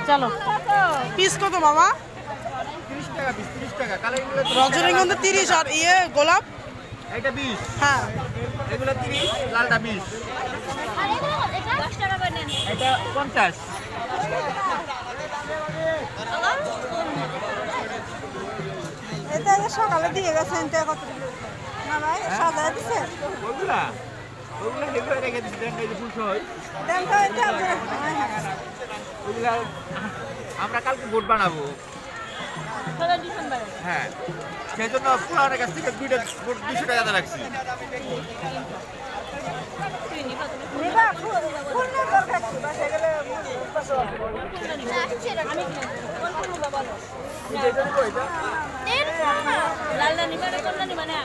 চলো পিস কত মামা? 30 টাকা পিস, 30 টাকা। কালারগুলো রজনীগন্ধা 30 আর গোলাপ এটা 20। হ্যাঁ এগুলো 30, লালটা 20। এটা 50। এটা সকালে দিয়ে গেছেন কত না ভাই সাজা দিছে ওগুলা হেভি রেখে দিচ্ছি, দেন এই যে ফুল সহ। দেন তো এটা ওগুলা আমরা কালকে বোট বানাবো। হ্যাঁ, সেই জন্য পুরানের কাছ থেকে 2টা বোট 200 টাকা দিয়ে রাখছি। নিবা ফুল না দরকার কি বাসা গেলে লাল নিবা না কোনটা নিবা না